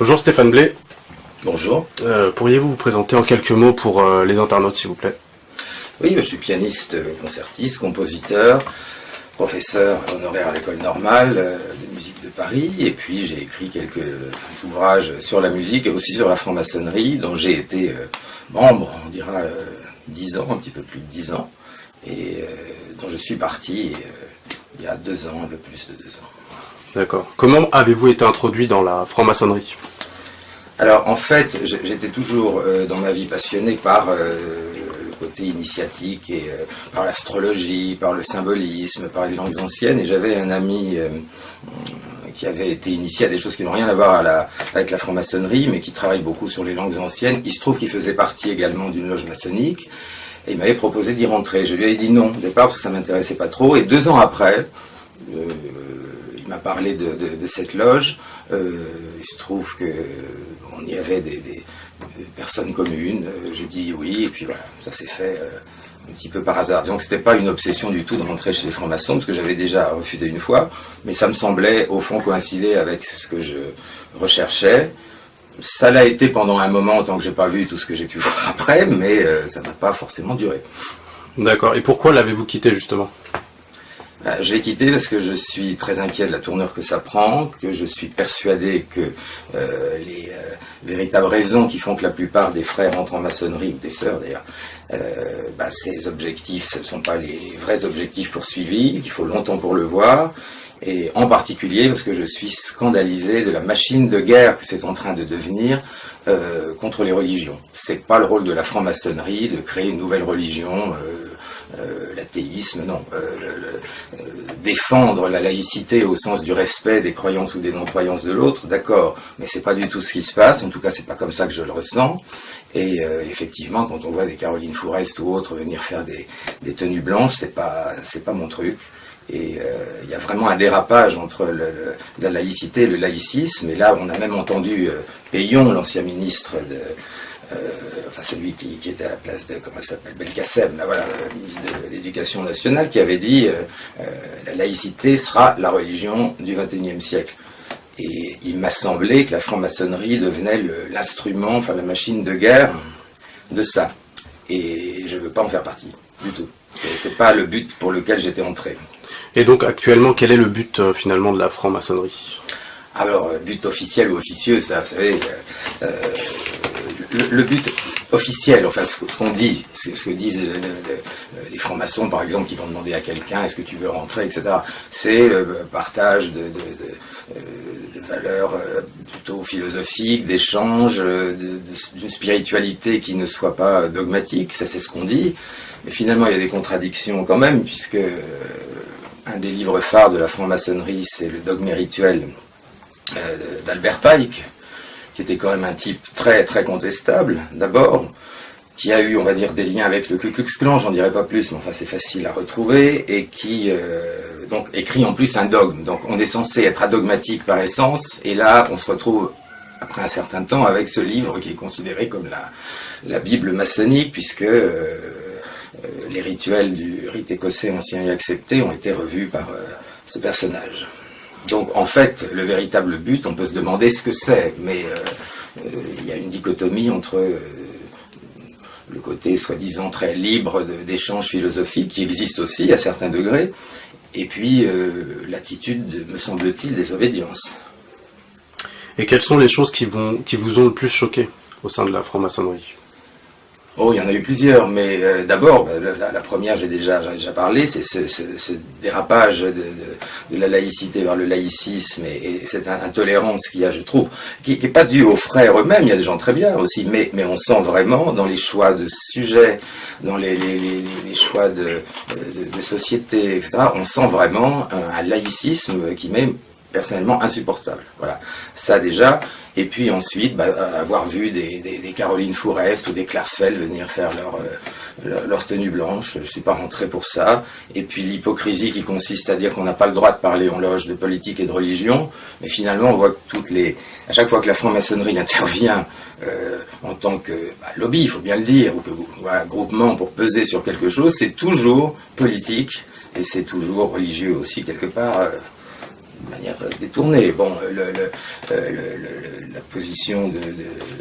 Bonjour Stéphane Blé. Bonjour. Pourriez-vous vous présenter en quelques mots pour les internautes, s'il vous plaît? Oui, je suis pianiste, concertiste, compositeur, professeur honoraire à l'école normale de musique de Paris, et puis j'ai écrit quelques ouvrages sur la musique et aussi sur la franc-maçonnerie, dont j'ai été membre, on dira 10 ans, un petit peu plus de 10 ans, et dont je suis parti il y a 2 ans, un peu plus de 2 ans. D'accord. Comment avez-vous été introduit dans la franc-maçonnerie? Alors en fait, j'étais toujours dans ma vie passionné par le côté initiatique et par l'astrologie, par le symbolisme, par les langues anciennes, et j'avais un ami qui avait été initié à des choses qui n'ont rien à voir avec la franc-maçonnerie, mais qui travaille beaucoup sur les langues anciennes. Il se trouve qu'il faisait partie également d'une loge maçonnique, et il m'avait proposé d'y rentrer. Je lui avais dit non au départ parce que ça ne m'intéressait pas trop, et 2 ans après, il m'a parlé de cette loge. Il se trouve qu'on y avait des personnes communes. J'ai dit oui, et puis voilà, ça s'est fait un petit peu par hasard. Donc c'était pas une obsession du tout de rentrer chez les francs-maçons, parce que j'avais déjà refusé une fois, mais ça me semblait au fond coïncider avec ce que je recherchais. Ça l'a été pendant un moment, tant que j'ai pas vu tout ce que j'ai pu voir après, mais ça n'a pas forcément duré. D'accord. Et pourquoi l'avez-vous quitté justement? Je l'ai quitté parce que je suis très inquiet de la tournure que ça prend, que je suis persuadé que les véritables raisons qui font que la plupart des frères entrent en maçonnerie, ou des sœurs d'ailleurs, ces objectifs, ce ne sont pas les vrais objectifs poursuivis, qu'il faut longtemps pour le voir, et en particulier parce que je suis scandalisé de la machine de guerre que c'est en train de devenir contre les religions. C'est pas le rôle de la franc-maçonnerie de créer une nouvelle religion, l'athéisme, non. Défendre la laïcité au sens du respect des croyances ou des non-croyances de l'autre, d'accord, mais c'est pas du tout ce qui se passe, en tout cas c'est pas comme ça que je le ressens, et effectivement quand on voit des Caroline Fourest ou autres venir faire des tenues blanches, c'est pas mon truc, et il y a vraiment un dérapage entre la laïcité et le laïcisme, et là on a même entendu Payon, l'ancien ministre celui qui était à la place de, comment elle s'appelle, Belkacem, là, voilà, le ministre de l'Éducation nationale, qui avait dit la laïcité sera la religion du XXIe siècle. Et il m'a semblé que la franc-maçonnerie devenait l'instrument, enfin la machine de guerre de ça. Et je ne veux pas en faire partie, du tout. C'est pas le but pour lequel j'étais entré. Et donc actuellement, quel est le but finalement de la franc-maçonnerie? Alors, but officiel ou officieux, ça, vous savez, le but officiel, enfin ce qu'on dit, ce que disent les francs-maçons par exemple, qui vont demander à quelqu'un est-ce que tu veux rentrer, etc. C'est le partage de valeurs plutôt philosophiques, d'échanges, d'une spiritualité qui ne soit pas dogmatique, ça c'est ce qu'on dit, mais finalement il y a des contradictions quand même, puisque un des livres phares de la franc-maçonnerie c'est le dogme rituel d'Albert Pike, qui était quand même un type très très contestable, d'abord, qui a eu, on va dire, des liens avec le Ku Klux Klan, j'en dirai pas plus, mais enfin c'est facile à retrouver, et qui donc écrit en plus un dogme. Donc on est censé être adogmatique par essence, et là on se retrouve après un certain temps avec ce livre qui est considéré comme la Bible maçonnique, puisque les rituels du rite écossais ancien et accepté ont été revus par ce personnage. Donc en fait, le véritable but, on peut se demander ce que c'est, mais il y a une dichotomie entre le côté soi-disant très libre d'échanges philosophiques, qui existe aussi à certains degrés, et puis l'attitude, me semble-t-il, des obédiences. Et quelles sont les choses qui vous ont le plus choqué au sein de la franc-maçonnerie? Oh, il y en a eu plusieurs, mais d'abord, la première, j'en ai déjà parlé, c'est ce dérapage de la laïcité vers le laïcisme et cette intolérance qu'il y a, je trouve, qui n'est pas due aux frères eux-mêmes, il y a des gens très bien aussi, mais on sent vraiment dans les choix de sujets, dans les choix de société, etc., on sent vraiment un laïcisme qui m'est personnellement insupportable. Voilà, ça déjà. Et puis ensuite, avoir vu des Caroline Fourest ou des Klarsfeld venir faire leur tenue blanche, je ne suis pas rentré pour ça. Et puis l'hypocrisie qui consiste à dire qu'on n'a pas le droit de parler en loge de politique et de religion, mais finalement on voit que à chaque fois que la franc-maçonnerie intervient en tant que lobby, il faut bien le dire, ou que groupement pour peser sur quelque chose, c'est toujours politique et c'est toujours religieux aussi quelque part. manière détournée. Bon, la position de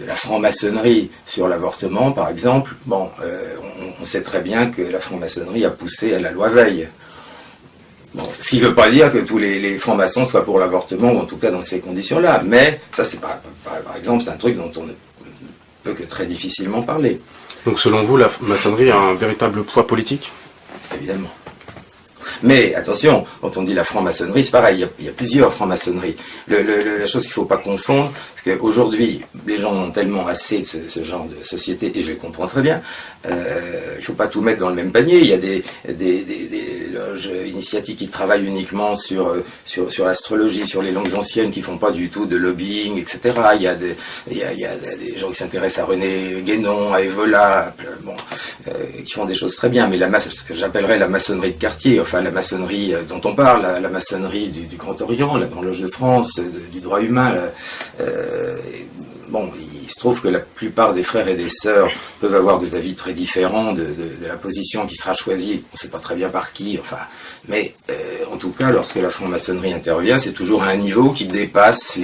la franc-maçonnerie sur l'avortement, par exemple, bon, on sait très bien que la franc-maçonnerie a poussé à la loi Veil. Bon, ce qui ne veut pas dire que tous les francs-maçons soient pour l'avortement, ou en tout cas dans ces conditions-là. Mais ça, c'est par exemple, c'est un truc dont on ne peut que très difficilement parler. Donc selon vous, la maçonnerie a un véritable poids politique? Évidemment. Mais attention, quand on dit la franc-maçonnerie, c'est pareil, il y a plusieurs francs-maçonneries. La chose qu'il ne faut pas confondre, c'est qu'aujourd'hui, les gens ont tellement assez de ce genre de société, et je comprends très bien, il ne faut pas tout mettre dans le même panier. Il y a des loges initiatiques qui travaillent uniquement sur l'astrologie, sur les langues anciennes, qui font pas du tout de lobbying, etc. Il y a des gens qui s'intéressent à René Guénon, à Evola, bon, qui font des choses très bien, mais ce que j'appellerais la maçonnerie de quartier, enfin la maçonnerie dont on parle, la maçonnerie du Grand Orient, la Grande Loge de France, du droit humain, bon, il se trouve que la plupart des frères et des sœurs peuvent avoir des avis très différents de la position qui sera choisie, on ne sait pas très bien par qui, enfin, mais en tout cas, lorsque la franc-maçonnerie intervient, c'est toujours à un niveau qui dépasse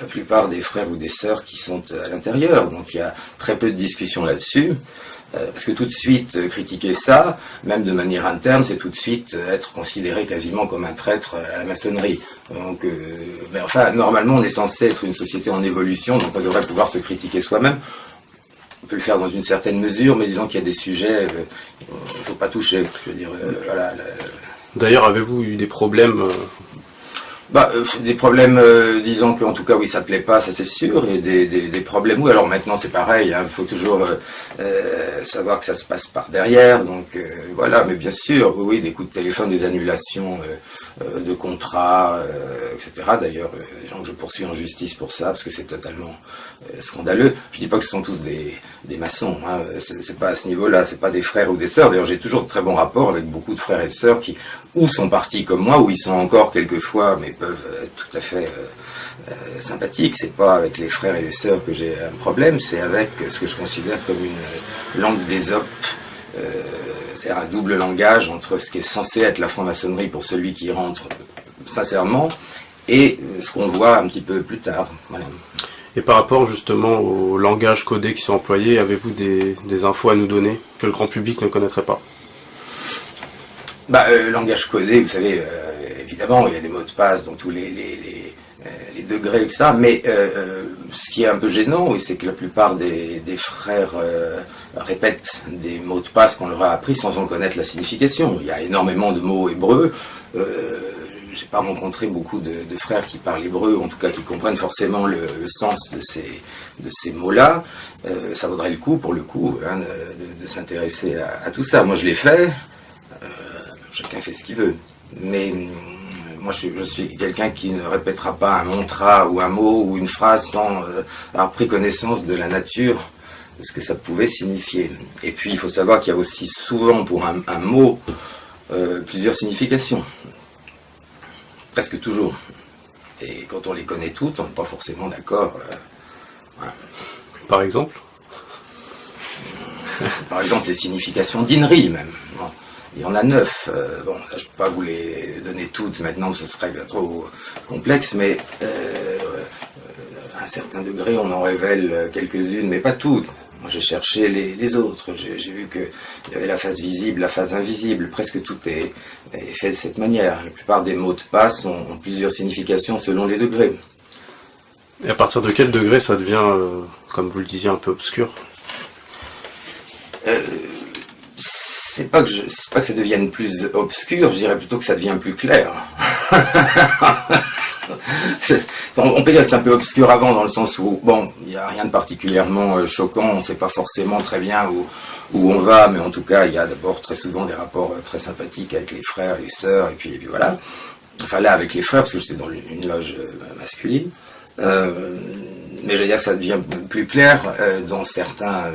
la plupart des frères ou des sœurs qui sont à l'intérieur, donc il y a très peu de discussions là-dessus. Parce que tout de suite critiquer ça, même de manière interne, c'est tout de suite être considéré quasiment comme un traître à la maçonnerie. Donc, mais enfin, normalement, on est censé être une société en évolution, donc on devrait pouvoir se critiquer soi-même. On peut le faire dans une certaine mesure, mais disons qu'il y a des sujets qu'il ne faut pas toucher. Je veux dire, voilà. D'ailleurs, avez-vous eu des problèmes des problèmes, disons qu'en tout cas, oui, ça plaît pas, ça c'est sûr, et des problèmes, oui, alors maintenant c'est pareil, il faut toujours savoir que ça se passe par derrière, donc voilà, mais bien sûr, oui, des coups de téléphone, des annulations de contrats, etc. D'ailleurs, les gens que je poursuis en justice pour ça, parce que c'est totalement scandaleux. Je dis pas que ce sont tous des maçons, hein, c'est pas à ce niveau-là, c'est pas des frères ou des sœurs. D'ailleurs, j'ai toujours de très bons rapports avec beaucoup de frères et de sœurs qui ou sont partis comme moi, ou ils sont encore quelquefois, mais peuvent être tout à fait sympathiques. C'est pas avec les frères et les sœurs que j'ai un problème, c'est avec ce que je considère comme une langue d'Ésope, c'est-à-dire un double langage entre ce qui est censé être la franc-maçonnerie pour celui qui rentre sincèrement, et ce qu'on voit un petit peu plus tard. Voilà. Et par rapport justement au langage codé qui sont employés, avez-vous des infos à nous donner que le grand public ne connaîtrait pas? Langage codé, vous savez, évidemment, il y a des mots de passe dans tous les degrés, etc. Mais ce qui est un peu gênant, oui, c'est que la plupart des frères répètent des mots de passe qu'on leur a appris sans en connaître la signification. Il y a énormément de mots hébreux. J'ai pas rencontré beaucoup de frères qui parlent hébreu, ou en tout cas qui comprennent forcément le sens de ces mots-là. Ça vaudrait le coup, pour le coup, hein, de s'intéresser à tout ça. Moi, je l'ai fait. Chacun fait ce qu'il veut. Mais moi, je suis quelqu'un qui ne répétera pas un mantra ou un mot ou une phrase sans avoir pris connaissance de la nature, de ce que ça pouvait signifier. Et puis, il faut savoir qu'il y a aussi souvent pour un mot plusieurs significations. Presque toujours. Et quand on les connaît toutes, on n'est pas forcément d'accord. Voilà. Par exemple Par exemple, les significations d'innerie, même. Bon. Il y en a 9. Bon, là, je ne peux pas vous les donner toutes maintenant, ce serait trop complexe, mais à un certain degré, on en révèle quelques-unes, mais pas toutes. Moi, j'ai cherché les autres. J'ai vu qu'il y avait la face visible, la face invisible. Presque tout est fait de cette manière. La plupart des mots de passe ont plusieurs significations selon les degrés. Et à partir de quel degré ça devient, comme vous le disiez, un peu obscur? C'est pas que ça devienne plus obscur, je dirais plutôt que ça devient plus clair. On peut dire que c'est un peu obscur avant, dans le sens où, bon, il n'y a rien de particulièrement choquant, on ne sait pas forcément très bien où on va, mais en tout cas, il y a d'abord très souvent des rapports très sympathiques avec les frères et les sœurs, et puis voilà. Enfin là, avec les frères, parce que j'étais dans une loge masculine. Mais je veux dire que ça devient plus clair dans certains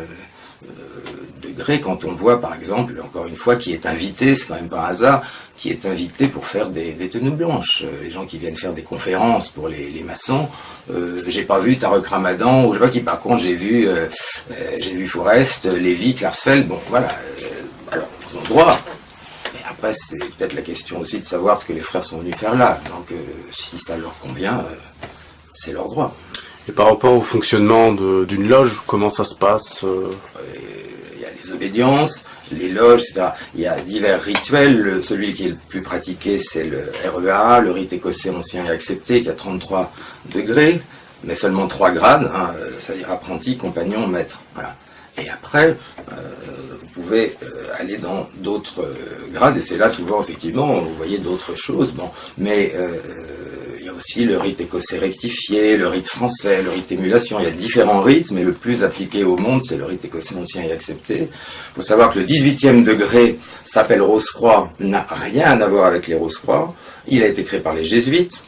degrés, quand on voit, par exemple, encore une fois, qui est invité, c'est quand même pas un hasard, qui est invité pour faire des tenues blanches. Les gens qui viennent faire des conférences pour les maçons, j'ai pas vu Tarek Ramadan, ou je sais pas qui, par contre, j'ai vu Fourest, Lévy, Klarsfeld, bon, voilà. Alors, ils ont le droit. Mais après, c'est peut-être la question aussi de savoir ce que les frères sont venus faire là. Donc, si ça leur convient, c'est leur droit. Et par rapport au fonctionnement d'une loge, comment ça se passe Il y a les obédiences, les loges, etc. Il y a divers rituels. Celui qui est le plus pratiqué, c'est le REA, le rite écossais ancien et accepté, qui a 33 degrés, mais seulement 3 grades, hein, c'est-à-dire apprenti, compagnon, maître. Voilà. Et après, vous pouvez aller dans d'autres grades, et c'est là souvent, effectivement, vous voyez d'autres choses. Bon, mais il y a aussi le rite écossais rectifié, le rite français, le rite émulation. Il y a différents rites, mais le plus appliqué au monde, c'est le rite écossais ancien et accepté. Il faut savoir que le 18e degré s'appelle Rose-Croix, n'a rien à voir avec les Rose-Croix. Il a été créé par les jésuites.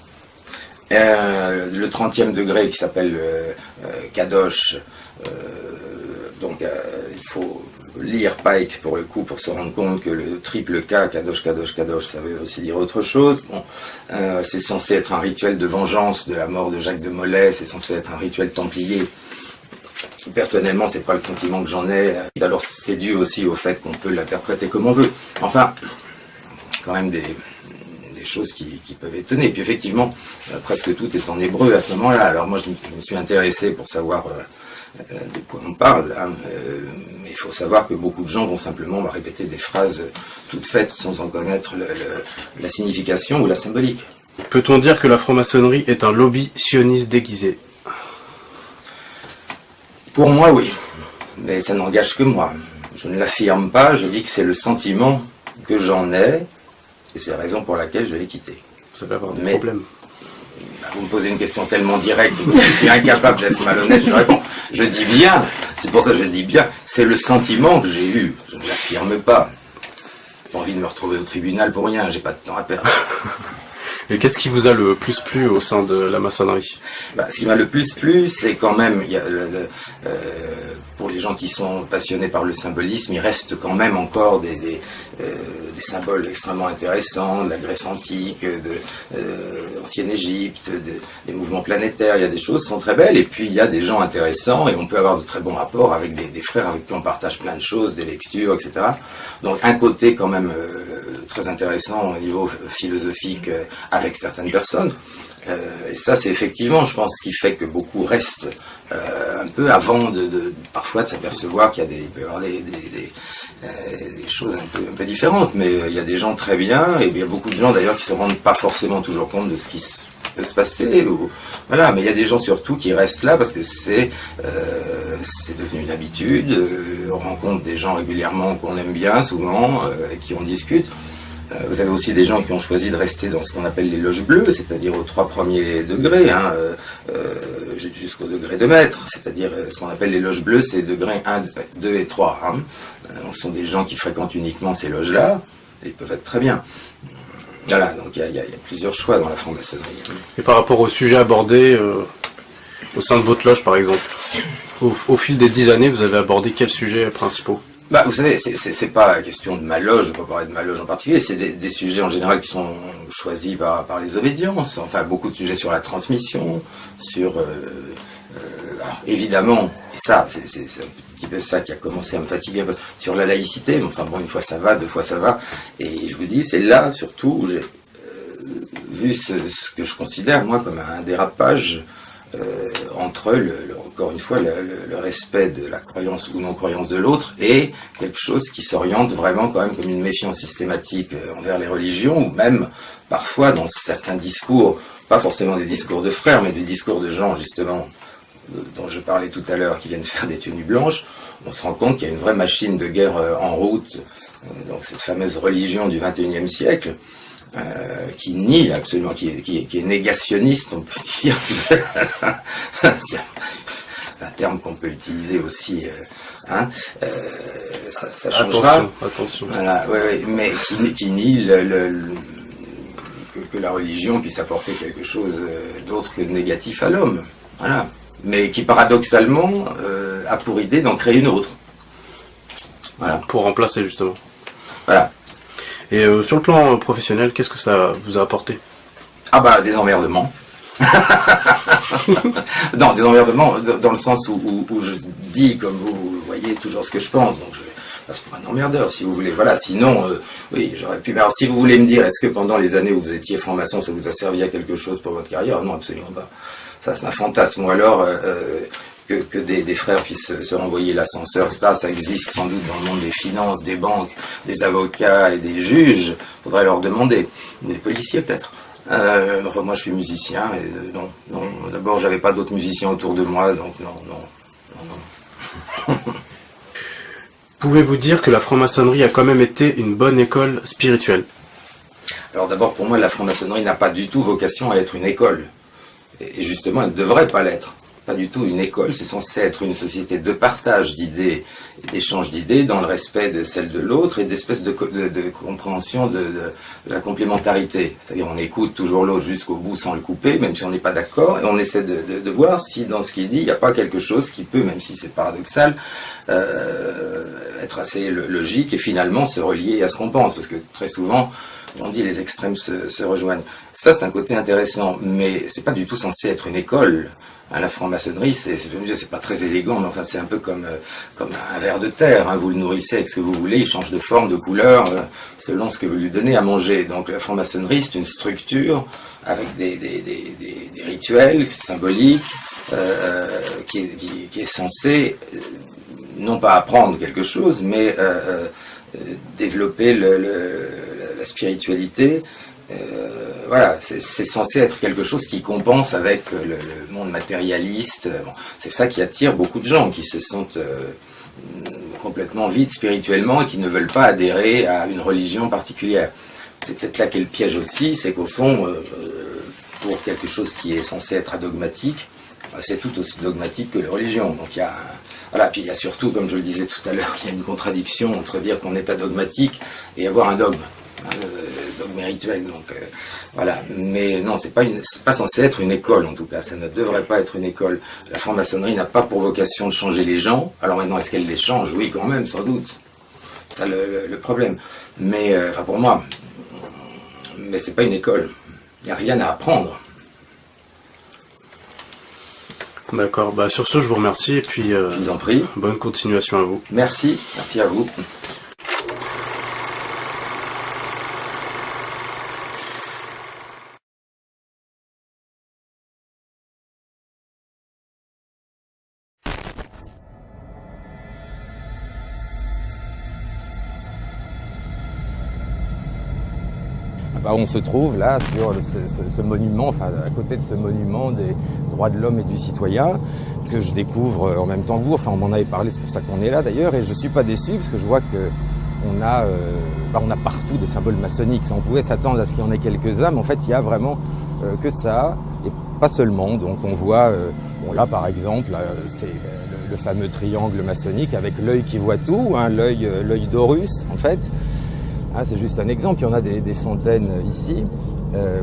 Le 30e degré qui s'appelle Kadosh, il faut lire Pike pour le coup pour se rendre compte que le triple K, Kadosh, Kadosh, Kadosh, ça veut aussi dire autre chose. Bon, c'est censé être un rituel de vengeance de la mort de Jacques de Molay, c'est censé être un rituel templier. Personnellement, c'est pas le sentiment que j'en ai. Alors c'est dû aussi au fait qu'on peut l'interpréter comme on veut. Enfin, quand même des choses qui peuvent étonner. Et puis effectivement, presque tout est en hébreu à ce moment-là. Alors moi, je me suis intéressé pour savoir de quoi on parle. Hein. Mais il faut savoir que beaucoup de gens vont simplement répéter des phrases toutes faites sans en connaître la signification ou la symbolique. Peut-on dire que la franc-maçonnerie est un lobby sioniste déguisé? Pour moi, oui. Mais ça n'engage que moi. Je ne l'affirme pas, je dis que c'est le sentiment que j'en ai, et c'est la raison pour laquelle je l'ai quitté. Ça va avoir des problèmes. Vous me posez une question tellement directe que je suis incapable d'être malhonnête, je réponds. Je dis bien, c'est pour ça que je dis bien, c'est le sentiment que j'ai eu, je ne l'affirme pas. J'ai pas envie de me retrouver au tribunal pour rien, j'ai pas de temps à perdre. Et qu'est-ce qui vous a le plus plu au sein de la maçonnerie? Ce qui m'a le plus plu, c'est quand même, pour les gens qui sont passionnés par le symbolisme, il reste quand même encore des symboles extrêmement intéressants, de la Grèce antique, de l'ancienne Égypte, des mouvements planétaires. Il y a des choses qui sont très belles, et puis il y a des gens intéressants, et on peut avoir de très bons rapports avec des frères avec qui on partage plein de choses, des lectures, etc. Donc un côté quand même très intéressant au niveau philosophique avec certaines personnes. Et ça, c'est effectivement, je pense, ce qui fait que beaucoup restent un peu avant parfois de s'apercevoir qu'il peut y avoir des choses un peu différentes. Mais il y a des gens très bien, et il y a beaucoup de gens d'ailleurs qui se rendent pas forcément toujours compte de ce qui peut se passer. Voilà, mais il y a des gens surtout qui restent là parce que c'est devenu une habitude. On rencontre des gens régulièrement qu'on aime bien, souvent, avec qui on discute. Vous avez aussi des gens qui ont choisi de rester dans ce qu'on appelle les loges bleues, c'est-à-dire aux 3 premiers degrés, hein, jusqu'au degré de maître, c'est-à-dire ce qu'on appelle les loges bleues, c'est degrés 1, 2 et 3. Hein. Ce sont des gens qui fréquentent uniquement ces loges-là, et ils peuvent être très bien. Voilà, donc il y a plusieurs choix dans la franc-maçonnerie. Et par rapport au sujet abordé au sein de votre loge, par exemple, au fil des 10 années, vous avez abordé quels sujets principaux? Vous savez, c'est pas la question de ma loge, je ne vais pas parler de ma loge en particulier, c'est des sujets en général qui sont choisis par les obédiences, enfin beaucoup de sujets sur la transmission, sur... alors, évidemment, et ça, c'est un petit peu ça qui a commencé à me fatiguer, sur la laïcité, mais enfin bon, une fois ça va, 2 fois ça va, et je vous dis, c'est là surtout où j'ai vu ce que je considère, moi, comme un dérapage entre encore une fois le respect de la croyance ou non-croyance de l'autre et quelque chose qui s'oriente vraiment quand même comme une méfiance systématique envers les religions, ou même parfois dans certains discours, pas forcément des discours de frères, mais des discours de gens justement dont je parlais tout à l'heure qui viennent faire des tenues blanches, on se rend compte qu'il y a une vraie machine de guerre en route, donc cette fameuse religion du XXIe siècle, qui nie absolument, qui est négationniste, on peut dire. C'est un terme qu'on peut utiliser aussi, ça changera. Attention. Voilà, ouais, mais qui nie que la religion puisse apporter quelque chose d'autre que de négatif à l'homme. Voilà. Mais qui paradoxalement a pour idée d'en créer une autre. Voilà. Pour remplacer justement. Voilà. Et sur le plan professionnel, qu'est-ce que ça vous a apporté? Des emmerdements. Non, des emmerdements dans le sens où je dis, comme vous voyez, toujours ce que je pense. Donc passe pour un emmerdeur, si vous voulez. Voilà, sinon, oui, j'aurais pu... Mais alors, si vous voulez me dire, est-ce que pendant les années où vous étiez franc-maçon, ça vous a servi à quelque chose pour votre carrière? Non, absolument pas. Ça, c'est un fantasme. Ou alors... que des frères puissent se renvoyer l'ascenseur, ça existe sans doute dans le monde des finances, des banques, des avocats et des juges. Faudrait leur demander. Des policiers peut-être. Enfin, moi je suis musicien et non. D'abord j'avais pas d'autres musiciens autour de moi, donc non. Pouvez-vous dire que la franc-maçonnerie a quand même été une bonne école spirituelle? Alors d'abord pour moi la franc-maçonnerie n'a pas du tout vocation à être une école. Et justement elle ne devrait pas l'être. Pas du tout une école, c'est censé être une société de partage d'idées, d'échange d'idées dans le respect de celle de l'autre et d'espèce de compréhension de la complémentarité. C'est-à-dire on écoute toujours l'autre jusqu'au bout sans le couper, même si on n'est pas d'accord, et on essaie de voir si dans ce qu'il dit, il n'y a pas quelque chose qui peut, même si c'est paradoxal, être assez logique et finalement se relier à ce qu'on pense, parce que très souvent, on dit les extrêmes se rejoignent. Ça c'est un côté intéressant, mais c'est pas du tout censé être une école. La franc-maçonnerie, c'est pas très élégant, mais enfin c'est un peu comme un ver de terre. Hein. Vous le nourrissez avec ce que vous voulez, il change de forme, de couleur, selon ce que vous lui donnez à manger. Donc la franc-maçonnerie, c'est une structure avec des rituels symboliques qui est censée non pas apprendre quelque chose, mais développer la spiritualité. Voilà, c'est censé être quelque chose qui compense avec le monde matérialiste. Bon, c'est ça qui attire beaucoup de gens qui se sentent complètement vides spirituellement et qui ne veulent pas adhérer à une religion particulière. C'est peut-être là qu'est le piège aussi, c'est qu'au fond, pour quelque chose qui est censé être adogmatique, c'est tout aussi dogmatique que la religion. Donc il y a voilà, puis il y a surtout, comme je le disais tout à l'heure, il y a une contradiction entre dire qu'on est adogmatique et avoir un dogme. Dogme rituel, donc voilà. Mais non, c'est pas censé être une école en tout cas. Ça ne devrait pas être une école. La franc-maçonnerie n'a pas pour vocation de changer les gens. Alors maintenant, est-ce qu'elle les change? Oui, quand même, sans doute. C'est ça le problème. Mais enfin pour moi, mais c'est pas une école. Il n'y a rien à apprendre. D'accord. Bah sur ce, je vous remercie et puis. Je vous en prie. Bonne continuation à vous. Merci à vous. On se trouve là sur ce monument, enfin à côté de ce monument des droits de l'homme et du citoyen que je découvre en même temps que vous. Enfin on m'en avait parlé, c'est pour ça qu'on est là d'ailleurs, et je suis pas déçu parce que je vois que on a partout des symboles maçonniques. On pouvait s'attendre à ce qu'il y en ait quelques-uns, mais en fait il y a vraiment que ça et pas seulement. Donc on voit, bon là par exemple, c'est le fameux triangle maçonnique avec l'œil qui voit tout, hein, l'œil d'Horus en fait. Ah, c'est juste un exemple, il y en a des centaines ici.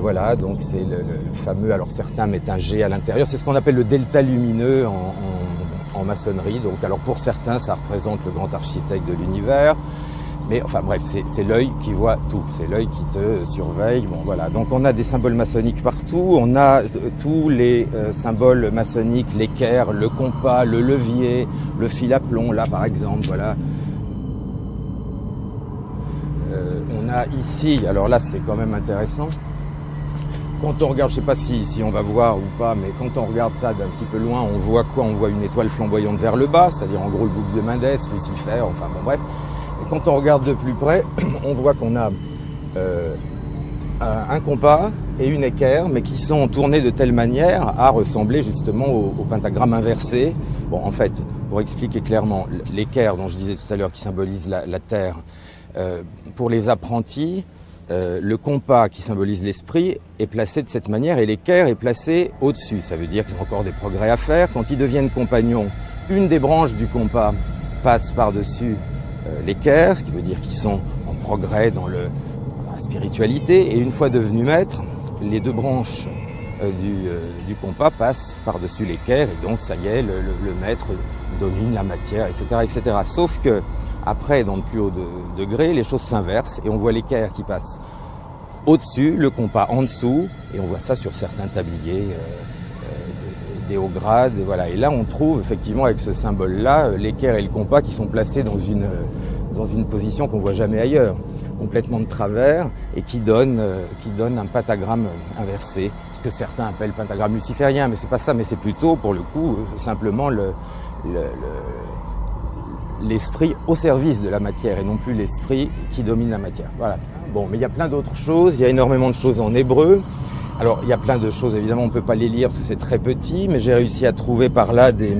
Voilà, donc c'est le fameux, alors certains mettent un G à l'intérieur, c'est ce qu'on appelle le delta lumineux en maçonnerie. Donc alors pour certains, ça représente le grand architecte de l'univers. Mais enfin bref, c'est l'œil qui voit tout, c'est l'œil qui te surveille. Bon voilà, donc on a des symboles maçonniques partout, on a tous les symboles maçonniques, l'équerre, le compas, le levier, le fil à plomb, là par exemple, voilà. On a ici, alors là c'est quand même intéressant, quand on regarde, je ne sais pas si on va voir ou pas, mais quand on regarde ça d'un petit peu loin, on voit quoi? On voit une étoile flamboyante vers le bas, c'est-à-dire en gros le bouc de Mendès, Lucifer, enfin bon bref. Et quand on regarde de plus près, on voit qu'on a un compas et une équerre, mais qui sont tournés de telle manière à ressembler justement au pentagramme inversé. Bon, en fait, pour expliquer clairement, l'équerre dont je disais tout à l'heure qui symbolise la terre, pour les apprentis, le compas qui symbolise l'esprit est placé de cette manière et l'équerre est placé au-dessus. Ça veut dire qu'ils ont encore des progrès à faire. Quand ils deviennent compagnons, une des branches du compas passe par-dessus l'équerre, ce qui veut dire qu'ils sont en progrès dans la spiritualité. Et une fois devenus maîtres, les deux branches du compas passent par-dessus l'équerre et donc ça y est, le maître domine la matière, etc., etc. Sauf que après, dans le plus haut degré, les choses s'inversent et on voit l'équerre qui passe au-dessus, le compas en dessous, et on voit ça sur certains tabliers des hauts grades. Et voilà. Et là, on trouve effectivement avec ce symbole-là l'équerre et le compas qui sont placés dans dans une position qu'on voit jamais ailleurs, complètement de travers, et qui donne un pentagramme inversé, ce que certains appellent pentagramme luciférien, mais c'est pas ça, mais c'est plutôt, pour le coup, simplement l'esprit au service de la matière et non plus l'esprit qui domine la matière. Voilà. Bon, mais il y a plein d'autres choses, il y a énormément de choses en hébreu. Alors, il y a plein de choses, évidemment, on ne peut pas les lire parce que c'est très petit, mais j'ai réussi à trouver par là des...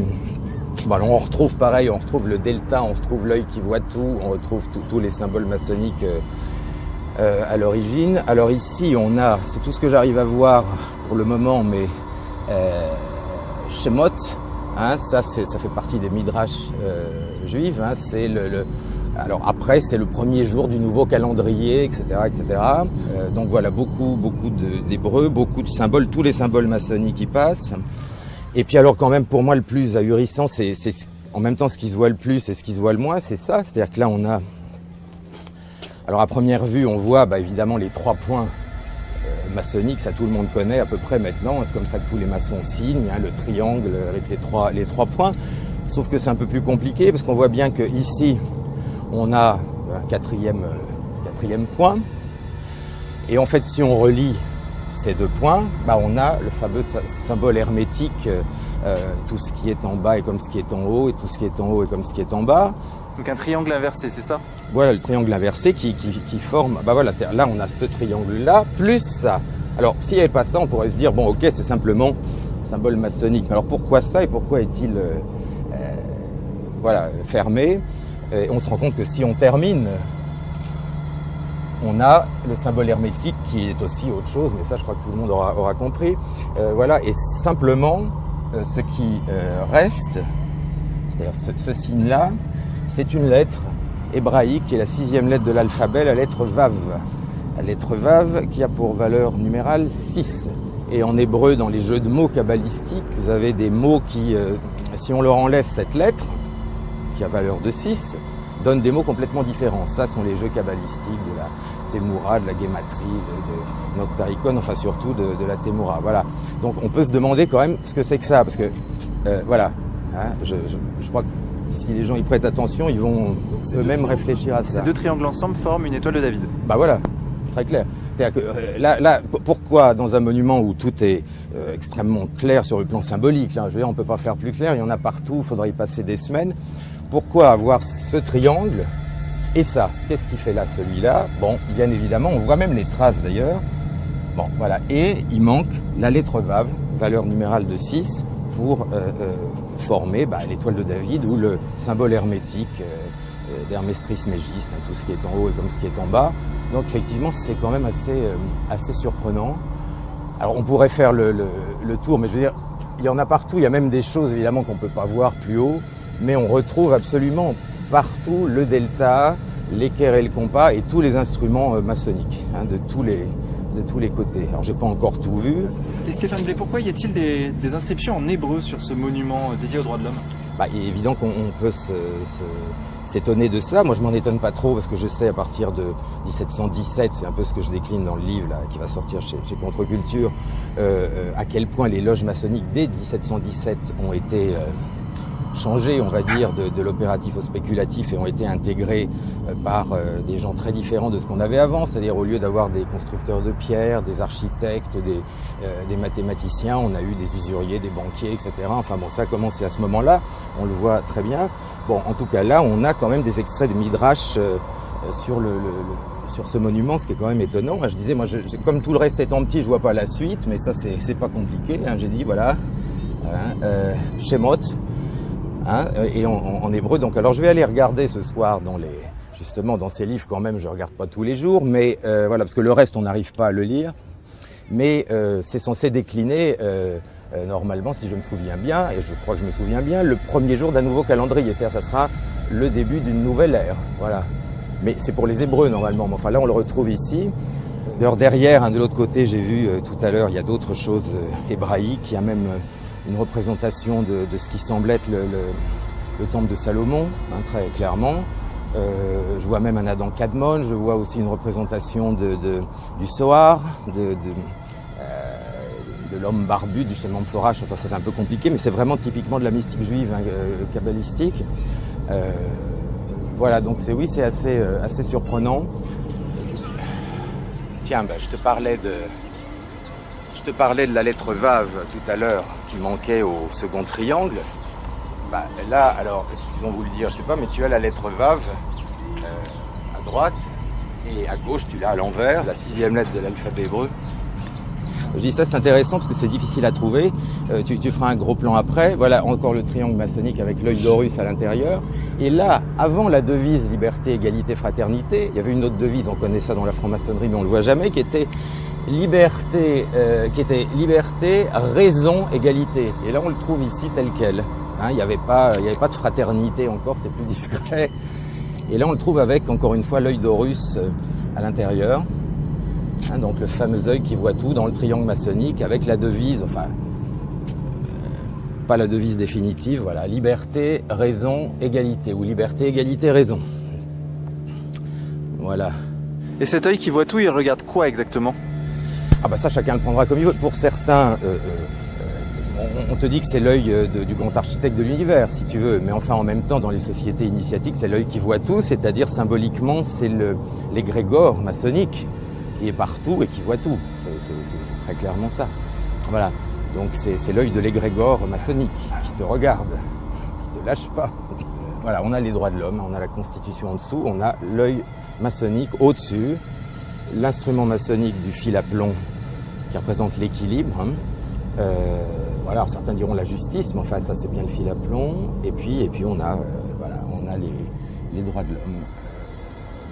Bon, alors on retrouve pareil, on retrouve le delta, on retrouve l'œil qui voit tout, on retrouve tous les symboles maçonniques à l'origine. Alors ici, on a, c'est tout ce que j'arrive à voir pour le moment, mais Shemot, hein, ça fait partie des midrash juifs, hein, c'est alors après, c'est le premier jour du nouveau calendrier, etc., etc. Donc voilà, beaucoup d'hébreu, beaucoup de symboles, tous les symboles maçonniques qui passent. Et puis alors quand même, pour moi, le plus ahurissant, c'est en même temps ce qui se voit le plus et ce qui se voit le moins, c'est ça. C'est-à-dire que là, on a... Alors à première vue, on voit évidemment les 3 points maçonniques, ça tout le monde connaît à peu près maintenant. C'est comme ça que tous les maçons signent, hein, le triangle avec les trois points. Sauf que c'est un peu plus compliqué parce qu'on voit bien que ici, on a un quatrième point. Et en fait, si on relie ces 2 points, on a le fameux symbole hermétique, tout ce qui est en bas est comme ce qui est en haut, et tout ce qui est en haut est comme ce qui est en bas. Donc un triangle inversé, c'est ça? Voilà, le triangle inversé qui forme, voilà, c'est-à-dire là on a ce triangle-là, plus ça. Alors, s'il n'y avait pas ça, on pourrait se dire, bon ok, c'est simplement un symbole maçonnique. Alors pourquoi ça et pourquoi est-il fermé? Et on se rend compte que si on termine, on a le symbole hermétique qui est aussi autre chose, mais ça je crois que tout le monde aura compris. Voilà, et simplement ce qui reste, c'est-à-dire ce signe-là, c'est une lettre hébraïque qui est la 6e lettre de l'alphabet, la lettre Vav. La lettre Vav qui a pour valeur numérale 6. Et en hébreu, dans les jeux de mots kabbalistiques, vous avez des mots qui, si on leur enlève cette lettre, qui a valeur de 6, donnent des mots complètement différents. Ça sont les jeux kabbalistiques de la Témoura, de la Guématrie, de Noctaricon, enfin surtout de la Témoura. Voilà. Donc on peut se demander quand même ce que c'est que ça, parce que voilà, hein, je crois que si les gens y prêtent attention, ils vont eux-mêmes réfléchir à ça. Ces 2 triangles ensemble forment une étoile de David. Voilà, c'est très clair. C'est-à-dire que là, pourquoi dans un monument où tout est extrêmement clair sur le plan symbolique, là, je veux dire, on ne peut pas faire plus clair, il y en a partout, il faudrait y passer des semaines. Pourquoi avoir ce triangle et ça? Qu'est-ce qui fait là celui-là? Bon, bien évidemment, on voit même les traces d'ailleurs. Bon, voilà. Et il manque la lettre Vav, valeur numérale de 6, pour former l'étoile de David ou le symbole hermétique d'Hermès Trismégiste, hein, tout ce qui est en haut et comme ce qui est en bas. Donc effectivement, c'est quand même assez surprenant. Alors on pourrait faire le tour, mais je veux dire, il y en a partout. Il y a même des choses évidemment qu'on ne peut pas voir plus haut. Mais on retrouve absolument partout le delta, l'équerre et le compas et tous les instruments maçonniques, hein, de tous les côtés. Alors j'ai pas encore tout vu. Et Stéphane Blais, pourquoi y a-t-il des inscriptions en hébreu sur ce monument dédié aux droits de l'homme? Il est évident qu'on peut s'étonner de cela. Moi je m'en étonne pas trop parce que je sais à partir de 1717, c'est un peu ce que je décline dans le livre là, qui va sortir chez Contre-Culture, à quel point les loges maçonniques dès 1717 ont été changé, on va dire, de l'opératif au spéculatif et ont été intégrés par des gens très différents de ce qu'on avait avant. C'est-à-dire au lieu d'avoir des constructeurs de pierre, des architectes, des mathématiciens, on a eu des usuriers, des banquiers, etc. Enfin bon, ça a commencé à ce moment-là, on le voit très bien. Bon, en tout cas là, on a quand même des extraits de Midrash sur ce monument, ce qui est quand même étonnant. Je disais, moi, comme tout le reste étant petit, je vois pas la suite, mais ça c'est pas compliqué. Hein. J'ai dit, voilà, Shemot. Hein, et en hébreu. Donc, alors je vais aller regarder ce soir justement dans ces livres quand même. Je regarde pas tous les jours, mais voilà, parce que le reste on n'arrive pas à le lire. Mais c'est censé décliner normalement, si je me souviens bien, et je crois que je me souviens bien, le premier jour d'un nouveau calendrier. C'est-à-dire, ça sera le début d'une nouvelle ère. Voilà. Mais c'est pour les Hébreux normalement. Mais enfin là, on le retrouve ici. D'ailleurs, derrière, de l'autre côté, j'ai vu tout à l'heure, il y a d'autres choses hébraïques. Il y a même une représentation de ce qui semble être le temple de Salomon, hein, très clairement. Je vois même un Adam Kadmon, je vois aussi une représentation du Sohar, de l'homme barbu, du Shem Forach. Enfin, c'est un peu compliqué, mais c'est vraiment typiquement de la mystique juive, hein, kabbalistique. Voilà, donc c'est assez surprenant. Tiens, je te parlais de la lettre vave tout à l'heure qui manquait au second triangle. Là, alors, qu'est-ce qu'ils ont voulu dire? Je sais pas, mais tu as la lettre vave à droite et à gauche, tu l'as à l'envers, la 6e lettre de l'alphabet hébreu. Je dis ça, c'est intéressant parce que c'est difficile à trouver. Tu feras un gros plan après. Voilà, encore le triangle maçonnique avec l'œil d'Horus à l'intérieur. Et là, avant la devise liberté, égalité, fraternité, il y avait une autre devise, on connaît ça dans la franc-maçonnerie, mais on le voit jamais, qui était liberté, raison, égalité. Et là, on le trouve ici tel quel. Hein, il n'y avait pas de fraternité encore, c'était plus discret. Et là, on le trouve avec, encore une fois, l'œil d'Horus à l'intérieur. Hein, donc le fameux œil qui voit tout dans le triangle maçonnique avec la devise, enfin, pas la devise définitive, voilà, liberté, raison, égalité, ou liberté, égalité, raison. Voilà. Et cet œil qui voit tout, il regarde quoi exactement? Ah ça, chacun le prendra comme il veut. Pour certains, on te dit que c'est l'œil du grand architecte de l'univers, si tu veux. Mais enfin, en même temps, dans les sociétés initiatiques, c'est l'œil qui voit tout, c'est-à-dire symboliquement, c'est l'égrégore maçonnique qui est partout et qui voit tout. C'est très clairement ça. Voilà. Donc c'est l'œil de l'égrégore maçonnique qui te regarde, qui te lâche pas. Voilà, on a les droits de l'homme, on a la Constitution en dessous, on a l'œil maçonnique au-dessus, l'instrument maçonnique du fil à plomb qui représente l'équilibre. Hein. Voilà, alors certains diront la justice, mais enfin ça c'est bien le fil à plomb. Et puis on a, on a les droits de l'homme.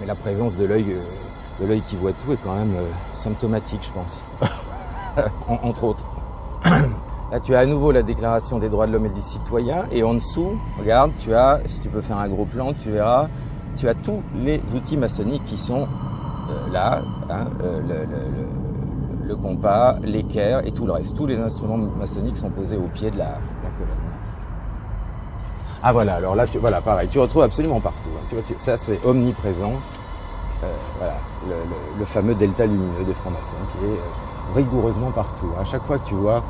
Mais la présence de l'œil qui voit tout est quand même symptomatique, je pense, entre autres. Là, tu as à nouveau la déclaration des droits de l'homme et du citoyen, et en dessous, regarde, tu as, si tu peux faire un gros plan, tu verras, tu as tous les outils maçonniques qui sont là, hein, le compas, l'équerre et tout le reste. Tous les instruments maçonniques sont posés au pied de la colonne. Ah voilà, alors là, voilà, pareil, tu retrouves absolument partout. Hein, ça, c'est omniprésent. Voilà, le fameux delta lumineux des francs-maçons qui est rigoureusement partout. À chaque fois que tu vois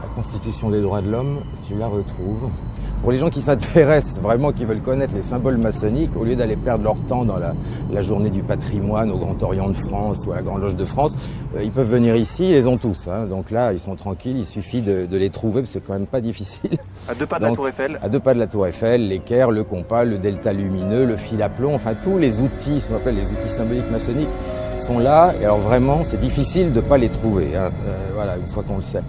la Constitution des droits de l'homme, tu la retrouves. Pour les gens qui s'intéressent vraiment, qui veulent connaître les symboles maçonniques, au lieu d'aller perdre leur temps dans la journée du patrimoine au Grand Orient de France ou à la Grande Loge de France, ils peuvent venir ici, ils les ont tous. Hein. Donc là, ils sont tranquilles, il suffit de les trouver, parce que c'est quand même pas difficile. À 2 pas de la Tour Eiffel. À 2 pas de la Tour Eiffel, l'équerre, le compas, le delta lumineux, le fil à plomb, enfin tous les outils, ce qu'on appelle les outils symboliques maçonniques, sont là. Et alors vraiment, c'est difficile de pas les trouver. Hein. Voilà, une fois qu'on le sait.